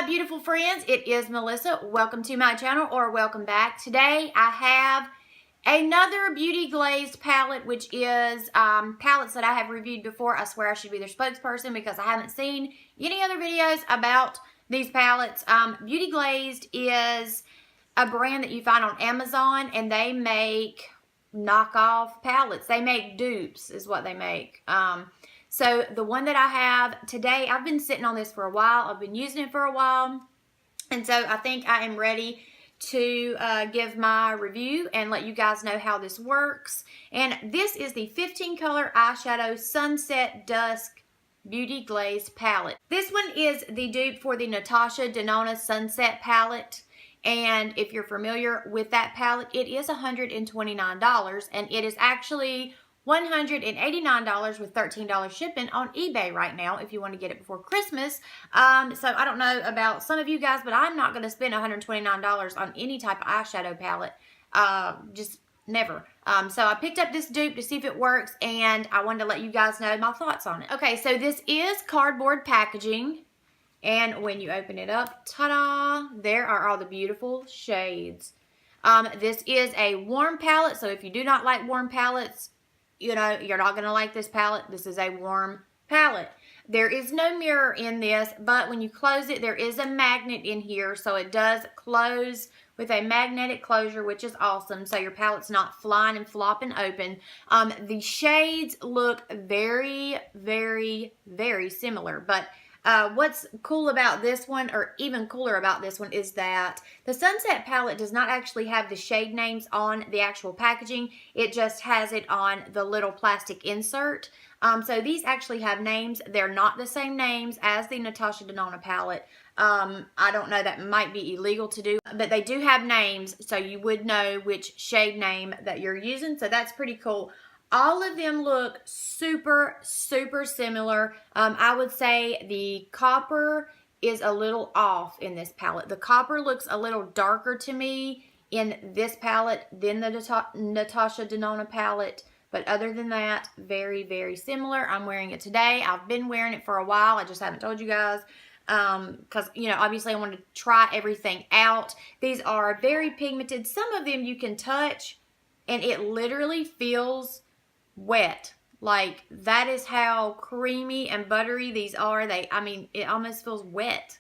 my beautiful friends, it is Melissa. Welcome to my channel, or welcome back. Today I have another Beauty Glazed palette, which is palettes that I have reviewed before. I swear I should be their spokesperson because I haven't seen any other videos about these palettes. Beauty Glazed is a brand that you find on Amazon, and they make knockoff palettes. They make dupes is what they make. So the one that I have today, I've been sitting on this for a while. I've been using it for a while. And so I think I am ready to give my review and let you guys know how this works. And this is the 15 color eyeshadow Sunset Dusk Beauty Glazed palette. This one is the dupe for the Natasha Denona Sunset palette. And if you're familiar with that palette, it is $129, and it is actually $189 with $13 shipping on eBay right now if you want to get it before Christmas. So I don't know about some of you guys, but I'm not going to spend $129 on any type of eyeshadow palette. Just never. So I picked up this dupe to see if it works, and I wanted to let you guys know my thoughts on it. Okay, so this is cardboard packaging. And when you open it up, ta-da, there are all the beautiful shades. This is a warm palette, so if you do not like warm palettes, you know, you're not going to like this palette. This is a warm palette. There is no mirror in this, but when you close it, there is a magnet in here, so it does close with a magnetic closure, which is awesome, so your palette's not flying and flopping open. The shades look very, very, very similar, but what's cool about this one, or even cooler about this one, is that the Sunset palette does not actually have the shade names on the actual packaging. It just has it on the little plastic insert. So these actually have names. They're not the same names as the Natasha Denona palette. I don't know, that might be illegal to do, but they do have names, so you would know which shade name that you're using, so that's pretty cool. All of them look super, super similar. I would say the copper is a little off in this palette. The copper looks a little darker to me in this palette than the Natasha Denona palette. But other than that, very, very similar. I'm wearing it today. I've been wearing it for a while. I just haven't told you guys. Because, you know, obviously I wanted to try everything out. These are very pigmented. Some of them you can touch, and it literally feels wet. Like, that is how creamy and buttery these are. I mean, it almost feels wet,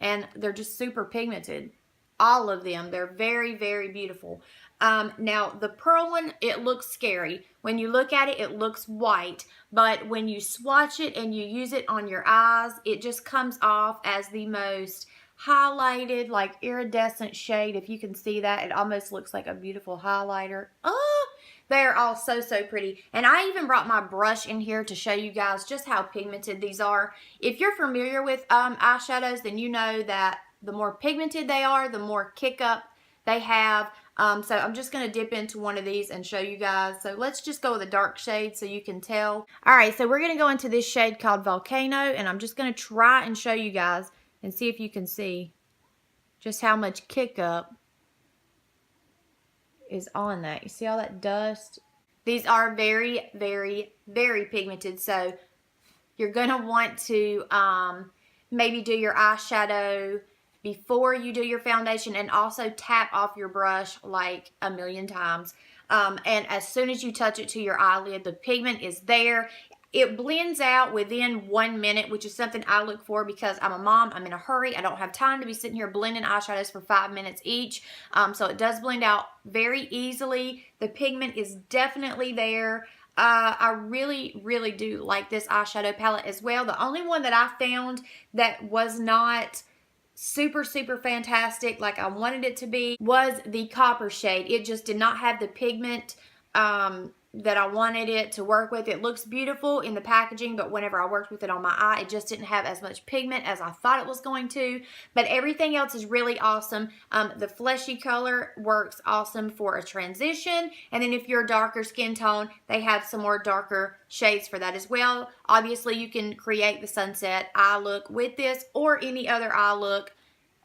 and they're just super pigmented. All of them. They're very, very beautiful. Now, the pearl one, it looks scary. When you look at it, it looks white, but when you swatch it and you use it on your eyes, it just comes off as the most highlighted, like, iridescent shade. If you can see that, it almost looks like a beautiful highlighter. Oh! They're all so, so pretty. And I even brought my brush in here to show you guys just how pigmented these are. If you're familiar with eyeshadows, then you know that the more pigmented they are, the more kick up they have. So I'm just going to dip into one of these and show you guys. So let's just go with a dark shade so you can tell. Alright, so we're going to go into this shade called Volcano, and I'm just going to try and show you guys and see if you can see just how much kick up is on that. You see all that dust? These are very, very, very pigmented, so you're going to want to maybe do your eyeshadow before you do your foundation, and also tap off your brush like a million times. And as soon as you touch it to your eyelid, the pigment is there. It blends out within 1 minute, which is something I look for because I'm a mom. I'm in a hurry. I don't have time to be sitting here blending eyeshadows for 5 minutes each. So it does blend out very easily. The pigment is definitely there. I really, really do like this eyeshadow palette as well. The only one that I found that was not super, super fantastic like I wanted it to be was the copper shade. It just did not have the pigment that I wanted it to work with. It looks beautiful in the packaging, but whenever I worked with it on my eye, it just didn't have as much pigment as I thought it was going to. But everything else is really awesome. The fleshy color works awesome for a transition. And then if you're a darker skin tone, they have some more darker shades for that as well. Obviously, you can create the sunset eye look with this, or any other eye look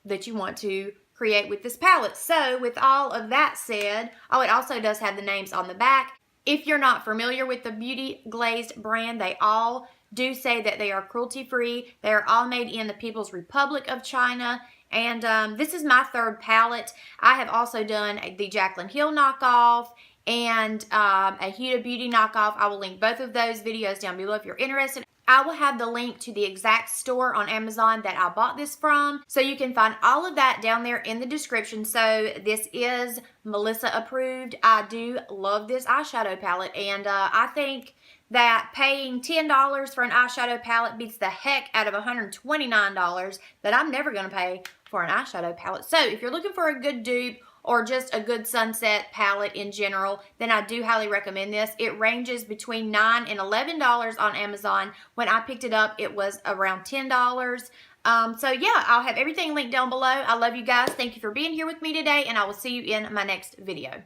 that you want to create with this palette. So with all of that said, oh, it also does have the names on the back. If you're not familiar with the Beauty Glazed brand, they all do say that they are cruelty-free. They are all made in the People's Republic of China. And this is my third palette. I have also done the Jaclyn Hill knockoff and a Huda Beauty knockoff. I will link both of those videos down below if you're interested. I will have the link to the exact store on Amazon that I bought this from. So you can find all of that down there in the description. So this is Melissa approved. I do love this eyeshadow palette. And I think that paying $10 for an eyeshadow palette beats the heck out of $129 that I'm never going to pay for an eyeshadow palette. So if you're looking for a good dupe or just a good sunset palette in general, then I do highly recommend this. It ranges between $9 and $11 on Amazon. When I picked it up, it was around $10. So yeah, I'll have everything linked down below. I love you guys. Thank you for being here with me today, and I will see you in my next video.